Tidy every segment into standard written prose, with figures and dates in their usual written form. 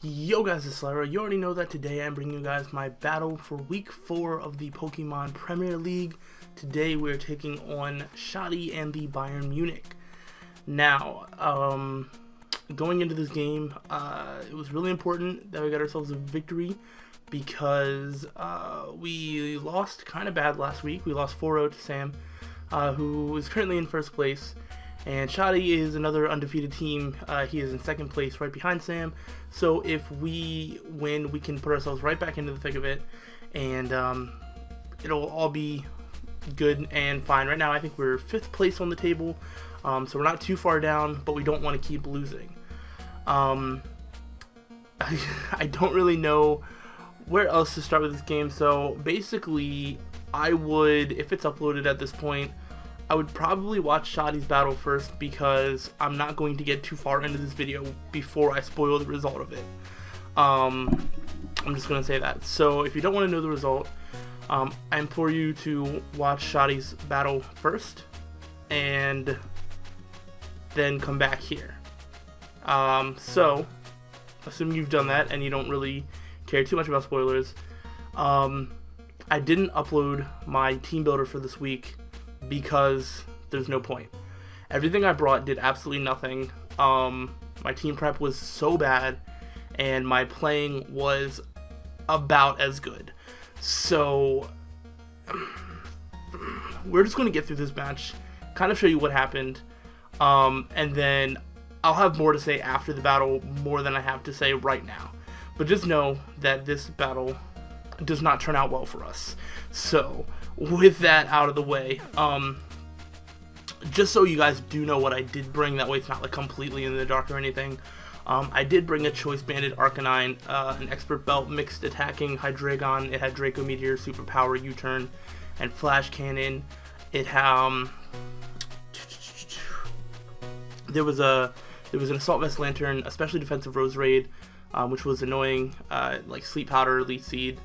Yo guys, it's slyroh. You already know that today I'm bringing you guys my battle for week 4 of the Pokemon Premier League. Today we're taking on Shoddy and the Bayern Mewnich. Now, going into this game, it was really important that we got ourselves a victory because we lost kind of bad last week. We lost 4-0 to Sam, who is currently in first place. And Shoddy is another undefeated team. He is in second place right behind Sam. So if we win, we can put ourselves right back into the thick of it. And it'll all be good and fine. Right now I think we're 5th place on the table. So we're not too far down, but we don't want to keep losing. I don't really know where else to start with this game. So basically I would, if it's uploaded at this point, I would probably watch Shoddy's battle first because I'm not going to get too far into this video before I spoil the result of it. I'm just going to say that. So if you don't want to know the result, I implore you to watch Shoddy's battle first and then come back here. So assuming you've done that and you don't really care too much about spoilers, I didn't upload my team builder for this week because there's no point. Everything I brought did absolutely nothing. My team prep was so bad and my playing was about as good. So we're just going to get through this match, kind of show you what happened, and then I'll have more to say after the battle, more than I have to say right now. But just know that this battle does not turn out well for us. So with that out of the way, just so you guys do know what I did bring, that way it's not like completely in the dark or anything. I did bring a Choice Banded Arcanine, an Expert Belt, mixed attacking Hydreigon. It had Draco Meteor, Superpower, U-Turn, and Flash Cannon. It had there was an Assault Vest Lantern, especially defensive Rose Raid, which was annoying, like Sleep Powder, Leech Seed,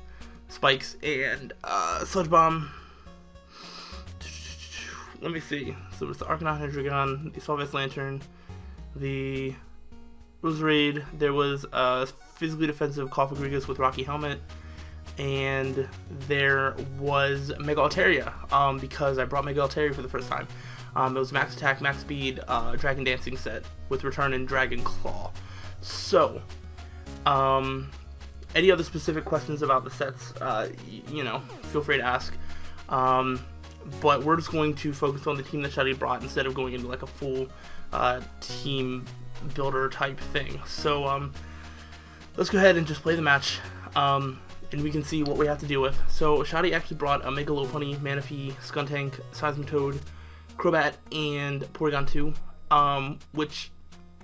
Spikes, and Sludge Bomb. Let me see. So it's the Arcanine, Hydreigon, the Assault Vest Lantern, the Rose Raid. There was a physically defensive Cofagrigus with Rocky Helmet, and there was Mega Altaria, because I brought Mega Altaria for the first time. It was Max Attack, Max Speed, Dragon Dancing set with Return and Dragon Claw. So, any other specific questions about the sets, you know, feel free to ask. But we're just going to focus on the team that Shoddy brought instead of going into like a full team builder type thing. So let's go ahead and just play the match, and we can see what we have to deal with. So Shoddy actually brought a Mega Lopunny, Manaphy, Skuntank, Seismitoad, Crobat, and Porygon 2, which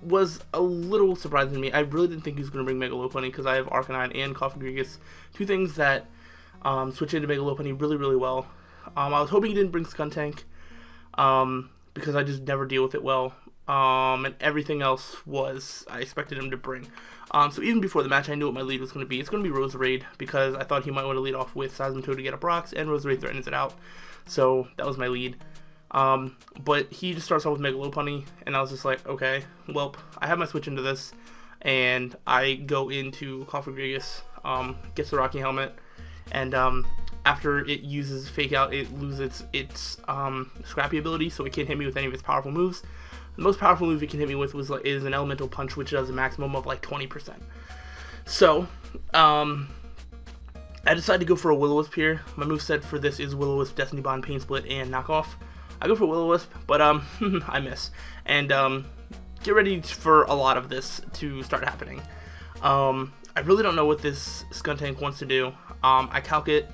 was a little surprising to me. I really didn't think he was going to bring Mega Lopunny because I have Arcanine and Cofagrigus, two things that switch into Mega Lopunny really, really well. I was hoping he didn't bring Skuntank, because I just never deal with it well, and everything else was I expected him to bring. So even before the match, I knew what my lead was going to be. It's going to be Rose Raid because I thought he might want to lead off with Seismitoad to get up rocks, and Rose Raid threatens it out. So that was my lead. But he just starts off with Mega Lopunny, and I was just like, okay, well, I have my switch into this, and I go into Cofagrigus, gets the Rocky Helmet, and after it uses Fake Out, it loses its Scrappy ability, so it can't hit me with any of its powerful moves. The most powerful move it can hit me with is an Elemental Punch, which does a maximum of like 20%. So, I decided to go for a Will-O-Wisp here. My moveset for this is Will-O-Wisp, Destiny Bond, Pain Split, and Knockoff. I go for Will-O-Wisp, but I miss. And get ready for a lot of this to start happening. I really don't know what this Skuntank wants to do. I calc it.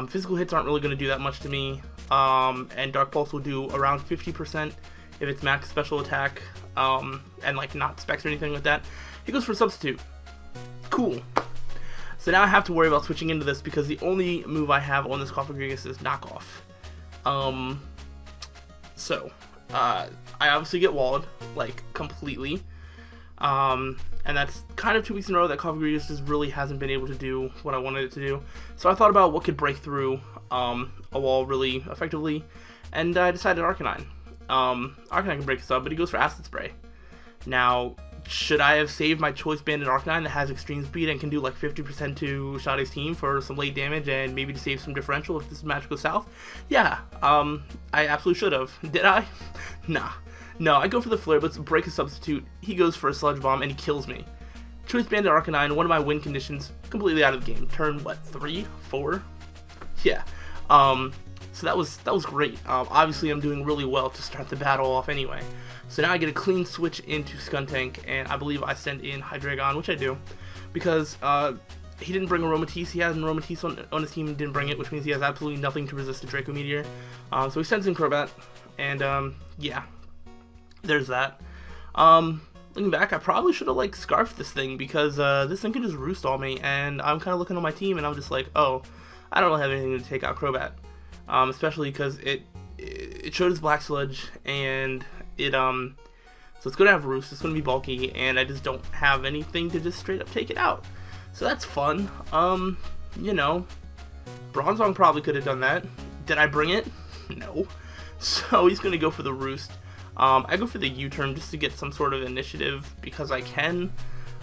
Physical hits aren't really going to do that much to me, and Dark Pulse will do around 50% if it's max special attack, and like not specs or anything like that. He goes for Substitute. Cool. So now I have to worry about switching into this because the only move I have on this Cofagrigus is Knockoff. So I obviously get walled, like, completely. And that's kind of 2 weeks in a row that Cofagrigus just really hasn't been able to do what I wanted it to do. So I thought about what could break through a wall really effectively, and I decided Arcanine. Arcanine can break this up, but he goes for Acid Spray. Now, should I have saved my Choice Bandit Arcanine that has extreme speed and can do like 50% to Shade's team for some late damage and maybe to save some differential if this match goes south? Yeah, I absolutely should have. Did I? Nah. No, I go for the Flare Blitz, break a substitute, he goes for a Sludge Bomb, and he kills me. Choice Bandit Arcanine, one of my win conditions, completely out of the game. Turn, what, 3? 4? Yeah. So that was great. Obviously, I'm doing really well to start the battle off anyway. So now I get a clean switch into Skuntank, and I believe I send in Hydreigon, which I do, because he didn't bring Aromatisse. He has an Aromatisse on his team and didn't bring it, which means he has absolutely nothing to resist a Draco Meteor. So he sends in Crobat, and yeah, there's that. Looking back, I probably should have like scarfed this thing, because this thing can just roost on me, and I'm kind of looking on my team, and I'm just like, oh, I don't really have anything to take out Crobat, especially because it showed its Black Sludge, and so it's gonna have roost, it's gonna be bulky, and I just don't have anything to just straight up take it out. So that's fun. You know, Bronzong probably could have done that. Did I bring it? No. So he's gonna go for the roost. I go for the U-turn just to get some sort of initiative because I can.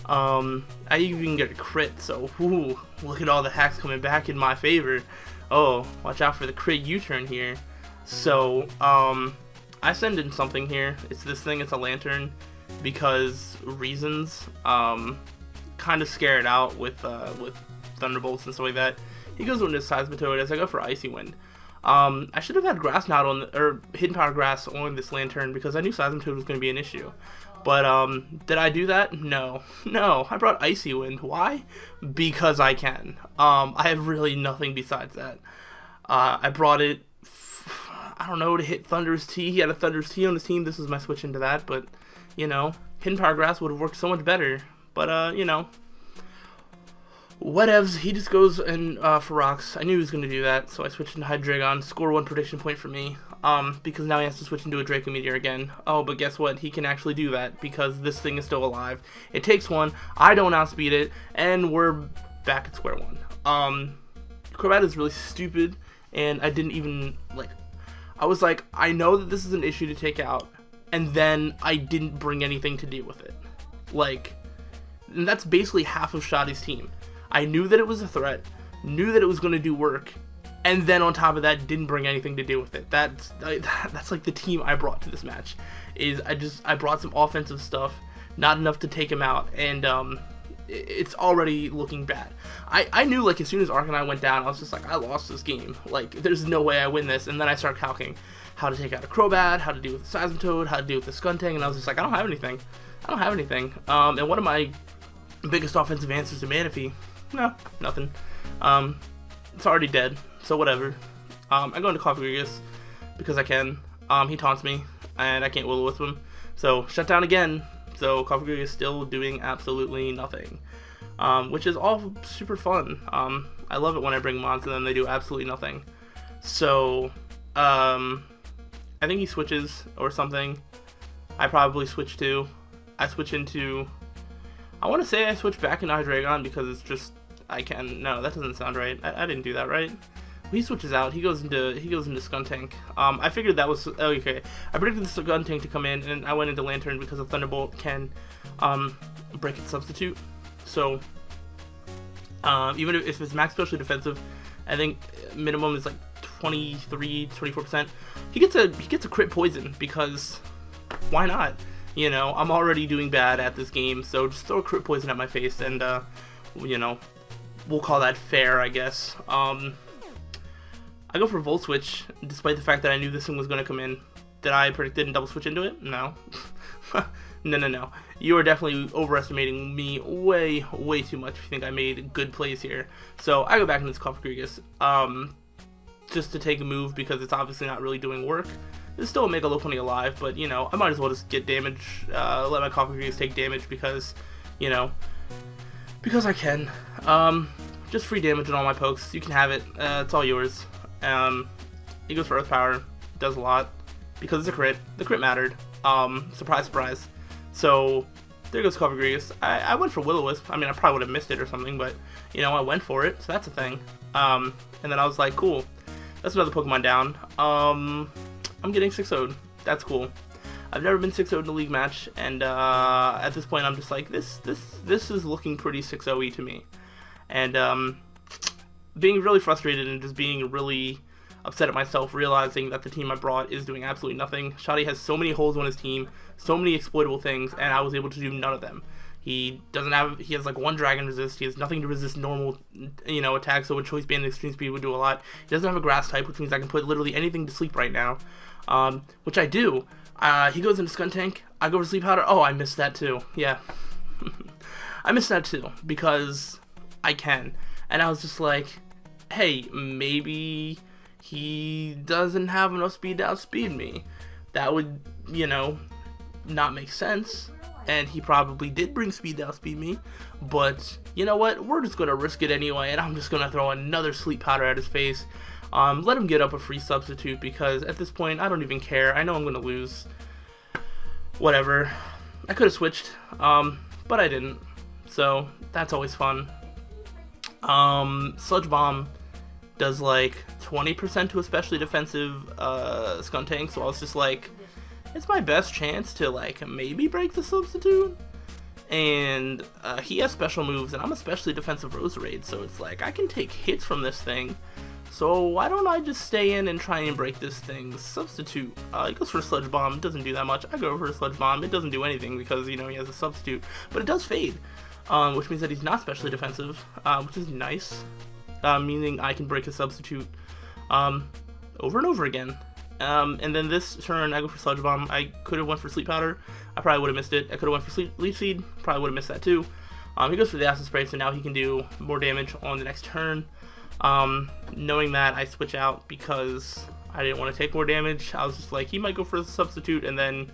I even get a crit, so ooh, look at all the hacks coming back in my favor. Oh, watch out for the crit U-turn here. So, I send in something here. It's this thing, it's a Lantern, because reasons. Kind of scared out with Thunderbolts and stuff like that. He goes into Seismitoad as I go for Icy Wind. I should have had Grass Knot on, or Hidden Power Grass on this Lantern because I knew Seismitoad was going to be an issue. But, did I do that? No. No, I brought Icy Wind. Why? Because I can. I have really nothing besides that. I brought it, I don't know, to hit Thunder's Tea. He had a Thunder's Tea on his team. This was my switch into that, but, you know, Hidden Power Grass would have worked so much better. But, you know, whatevs. He just goes and for rocks. I knew he was going to do that, so I switched into Hydreigon. Score 1 prediction point for me, because now he has to switch into a Draco Meteor again. Oh, but guess what? He can actually do that, because this thing is still alive. It takes 1, I don't outspeed it, and we're back at square 1. Crobat is really stupid, and I didn't even, like, I was like, I know that this is an issue to take out, and then I didn't bring anything to deal with it. Like, and that's basically half of Shade's team. I knew that it was a threat, knew that it was going to do work, and then on top of that, didn't bring anything to deal with it. That's like the team I brought to this match. Is I brought some offensive stuff, not enough to take him out, and it's already looking bad. I knew, like, as soon as Arcanine went down, I was just like, I lost this game. Like, there's no way I win this. And then I started calculating how to take out a Crobat, how to deal with the Seismitoad, how to deal with the Skuntank, and I was just like, I don't have anything. And one of my biggest offensive answers to Manaphy, no, nothing. It's already dead, so whatever. I go into Cofagrigus because I can. He taunts me, and I can't will with him. So, shut down again. So, Cofagrigus is still doing absolutely nothing. Which is all super fun. I love it when I bring mons and then they do absolutely nothing. So, I think he switches or something. I probably switch too. I switch into, I want to say I switch back into Hydreigon because it's just, I can, no, that doesn't sound right. I didn't do that right. He switches out. He goes into Skuntank. I figured that was okay. I predicted the Skuntank to come in, and I went into Lantern because a Thunderbolt can break its substitute. So even if it's max specially defensive, I think minimum is like 23-24%. He gets a crit poison because why not? You know, I'm already doing bad at this game, so just throw a crit poison at my face, and you know, we'll call that fair, I guess. I go for Volt Switch, despite the fact that I knew this thing was going to come in. Did I predict it and double switch into it? No. No. You are definitely overestimating me way too much if you think I made good plays here. So I go back into this Cofagrigus, just to take a move because it's obviously not really doing work. It's still a Mega Lopunny alive, but, you know, I might as well just get damage, let my Cofagrigus take damage because, you know, because I can. Just free damage on all my pokes. You can have it. It's all yours. He goes for Earth Power. Does a lot. Because it's a crit. The crit mattered. Surprise, surprise. So, there goes Cofagrigus. I went for Will-O-Wisp. I mean, I probably would have missed it or something, but, you know, I went for it. So that's a thing. And then I was like, cool. That's another Pokemon down. I'm getting 6-0'd. That's cool. I've never been 6-0 in a league match, and at this point I'm just like, this is looking pretty 6-0-y to me. And being really frustrated and just being really upset at myself, realizing that the team I brought is doing absolutely nothing. Shadi has so many holes on his team, so many exploitable things, and I was able to do none of them. He has like 1 dragon resist, he has nothing to resist normal, attacks, so a choice band and extreme speed would do a lot. He doesn't have a grass type, which means I can put literally anything to sleep right now, which I do. He goes into Skuntank, I go for Sleep Powder. Oh, I missed that too, yeah. I missed that too, because I can. And I was just like, hey, maybe he doesn't have enough speed to outspeed me. That would, not make sense. And he probably did bring speed to outspeed me. But, you know what? We're just going to risk it anyway. And I'm just going to throw another Sleep Powder at his face. Let him get up a free substitute. Because at this point, I don't even care. I know I'm going to lose. Whatever. I could have switched. But I didn't. So, that's always fun. Sludge Bomb does like 20% to especially defensive Skuntank, so I was just like, it's my best chance to like maybe break the substitute. And he has special moves, and I'm especially defensive Roserade, so it's like I can take hits from this thing. So why don't I just stay in and try and break this thing's substitute? He goes for a Sludge Bomb, it doesn't do that much. I go for a Sludge Bomb, it doesn't do anything because he has a substitute, but it does fade. Which means that he's not specially defensive, which is nice, meaning I can break a substitute over and over again. And then this turn, I go for Sludge Bomb. I could have went for Sleep Powder. I probably would have missed it. I could have went for Leaf Seed. Probably would have missed that too. He goes for the Acid Spray, so now he can do more damage on the next turn. Knowing that, I switch out because I didn't want to take more damage. I was just like, he might go for a substitute, and then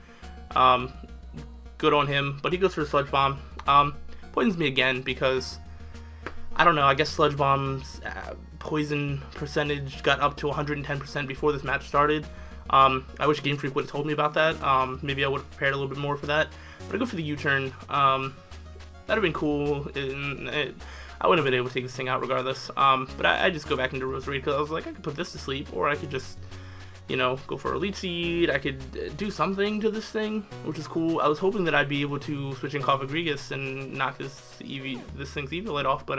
good on him. But he goes for a Sludge Bomb. Poisons me again because, I don't know, I guess Sludge Bomb's poison percentage got up to 110% before this match started. I wish Game Freak would have told me about that. Maybe I would have prepared a little bit more for that. But I go for the U-turn. That'd have been cool. I wouldn't have been able to take this thing out regardless. But I just go back into Roserade because I was like, I could put this to sleep, or I could just, go for a Leech Seed. I could do something to this thing, which is cool. I was hoping that I'd be able to switch in Cofagrigus and knock this thing's Eviolite off, but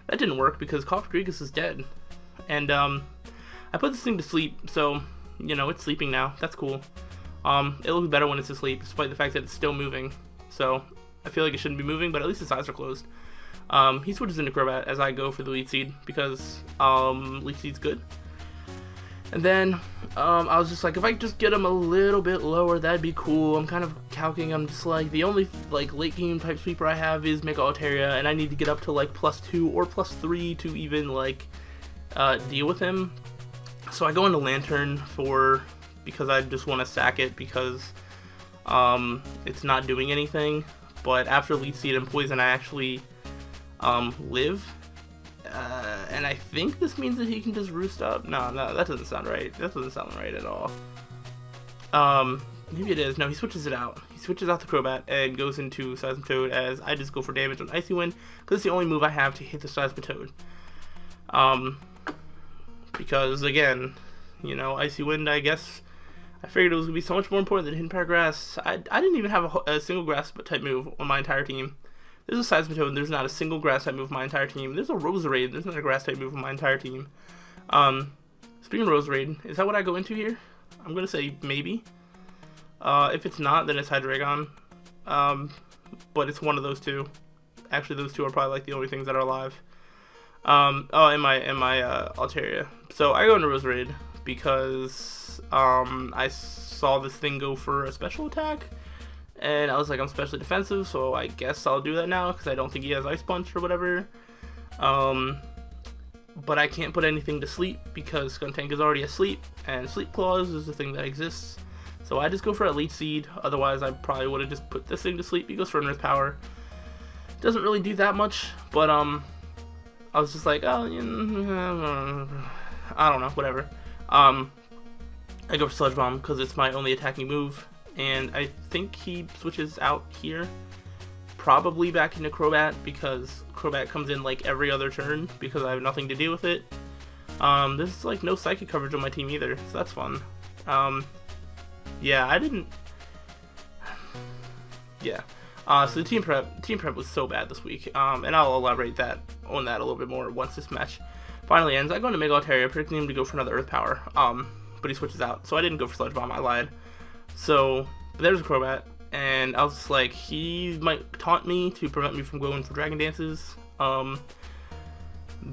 that didn't work because Cofagrigus is dead. And I put this thing to sleep, so it's sleeping now. That's cool. It looks better when it's asleep, despite the fact that it's still moving. So I feel like it shouldn't be moving, but at least its eyes are closed. He switches into Crobat as I go for the Leech Seed because Leech Seed's good. And then I was just like, if I could just get him a little bit lower, that'd be cool. I'm kind of calculating. I'm just like, the only late game type sweeper I have is Mega Altaria, and I need to get up to like +2 or +3 to even deal with him. So I go into Lantern because I just want to sack it because it's not doing anything. But after Leech Seed and Poison, I actually live. And I think this means that he can just roost up. No, that doesn't sound right. That doesn't sound right at all. Maybe it is. No, he switches it out. He switches out the Crobat and goes into Seismitoad as I just go for damage on Icy Wind because it's the only move I have to hit the Seismitoad. Because again, Icy Wind, I guess I figured it was going to be so much more important than hitting Power Grass. I didn't even have a single grass type move on my entire team. There's a Seismitoad, and there's not a single grass type move on my entire team. There's a Roserade, there's not a grass type move on my entire team. Speaking of Roserade, is that what I go into here? I'm going to say maybe. If it's not, then it's Hydreigon. But it's one of those two. Actually, those two are probably the only things that are alive. And my Altaria. So I go into Roserade because I saw this thing go for a special attack. And I was like, I'm specially defensive, so I guess I'll do that now, because I don't think he has Ice Punch or whatever. But I can't put anything to sleep, because Skuntank is already asleep, and Sleep Clause is the thing that exists. So I just go for a Leech Seed, otherwise I probably would have just put this thing to sleep. He goes for Earth Power. Doesn't really do that much, but I was just like, oh, I don't know, whatever. I go for Sludge Bomb, because it's my only attacking move. And I think he switches out here, probably back into Crobat, because Crobat comes in every other turn, because I have nothing to deal with it. There's no psychic coverage on my team either, so that's fun. Yeah, I didn't yeah. So the team prep was so bad this week, and I'll elaborate on that a little bit more once this match finally ends. I go into Mega Altaria, predicting him to go for another Earth Power, but he switches out, so I didn't go for Sludge Bomb, I lied. So there's a Crobat, and I was just like, he might taunt me to prevent me from going for Dragon Dances,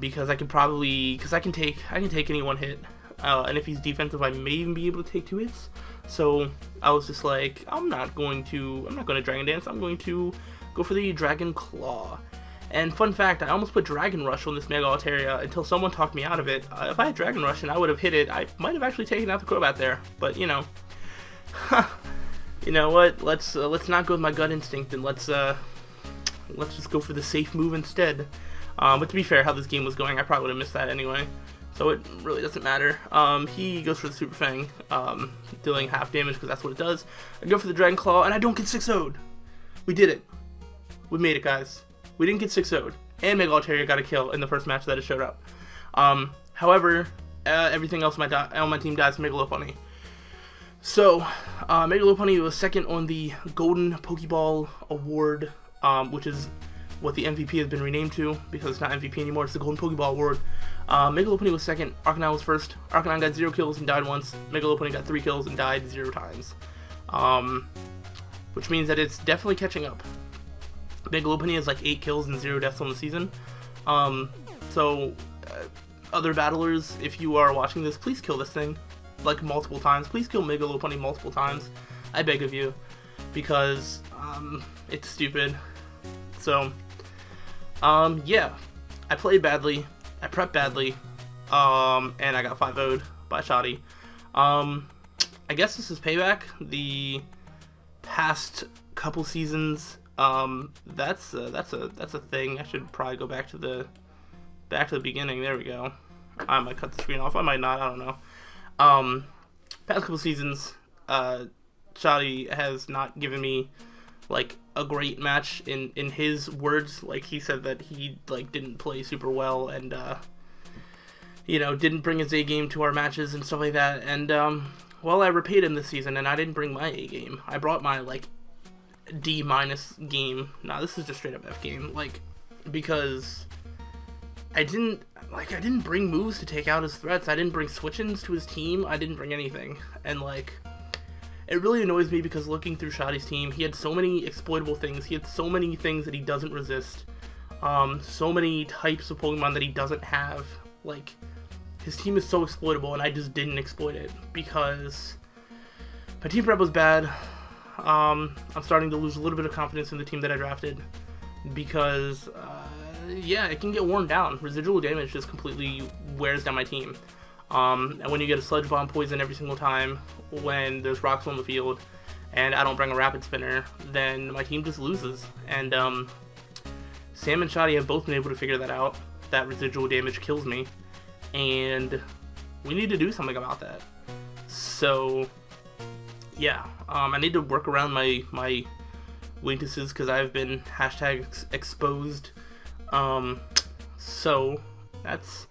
because I can take any one hit, and if he's defensive, I may even be able to take 2 hits. So I was just like, I'm not going to Dragon Dance. I'm going to go for the Dragon Claw. And fun fact, I almost put Dragon Rush on this Mega Altaria until someone talked me out of it. If I had Dragon Rush and I would have hit it, I might have actually taken out the Crobat there. But you know, you know what? Let's not go with my gut instinct, and let's just go for the safe move instead. But to be fair, how this game was going, I probably would have missed that anyway. So it really doesn't matter. He goes for the Super Fang, dealing half damage because that's what it does. I go for the Dragon Claw, and I don't get 6-0'd. We did it. We made it, guys. We didn't get 6-0'd. And Mega Altaria got a kill in the first match that it showed up. However, everything else on my team dies to Mega Lopunny. So, Mega Lopunny was second on the Golden Pokeball Award, which is what the MVP has been renamed to, because it's not MVP anymore, it's the Golden Pokeball Award. Mega Lopunny was second, Arcanine was first. Arcanine got 0 kills and died once. Mega Lopunny got 3 kills and died 0 times. Which means that it's definitely catching up. Mega Lopunny has like 8 kills and 0 deaths on the season. Other battlers, if you are watching this, please kill this thing, like, multiple times. Please kill Mega Lopunny multiple times. I beg of you. Because, it's stupid. So, yeah. I played badly. I prepped badly, and I got 5-0'd by Shoddy. I guess this is payback. The past couple seasons, that's a thing. I should probably go back to the beginning. There we go. I might cut the screen off. I might not. I don't know. Past couple seasons, Shoddy has not given me like a great match in his words. Like, he said that he like didn't play super well, and you know, didn't bring his A game to our matches and stuff like that. And well, I repaid him this season, and I didn't bring my A game. I brought my like D- game. Nah, this is just straight up F game. Like, because I didn't bring moves to take out his threats. I didn't bring switch-ins to his team. I didn't bring anything, and like, it really annoys me because looking through Shoddy's team, he had so many exploitable things. He had so many things that he doesn't resist. So many types of Pokemon that he doesn't have. Like, his team is so exploitable, and I just didn't exploit it because my team prep was bad. I'm starting to lose a little bit of confidence in the team that I drafted because, yeah, it can get worn down. Residual damage just completely wears down my team. And when you get a Sludge Bomb poison every single time when there's rocks on the field and I don't bring a Rapid Spinner, then my team just loses. And Sam and Shoddy have both been able to figure that out. That residual damage kills me, and we need to do something about that. So yeah, I need to work around my weaknesses because I've been #exposed. So that's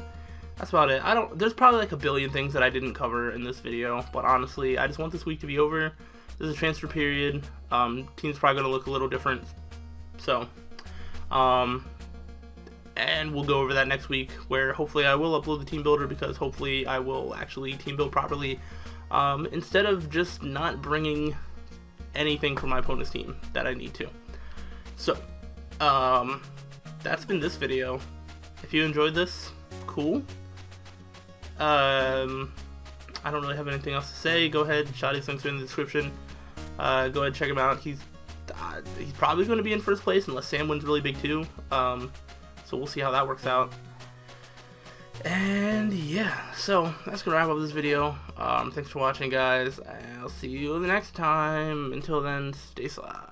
about it. There's probably like a billion things that I didn't cover in this video, but honestly, I just want this week to be over. There's a transfer period. Team's probably gonna look a little different. So, and we'll go over that next week, where hopefully I will upload the team builder, because hopefully I will actually team build properly, instead of just not bringing anything from my opponent's team that I need to. So, that's been this video. If you enjoyed this, cool. I don't really have anything else to say. Go ahead, Shoddy's links are in the description. Go ahead and check him out. He's probably going to be in first place unless Sam wins really big too. So we'll see how that works out. And yeah, so that's gonna wrap up this video. Thanks for watching, guys. I'll see you the next time. Until then, stay sly.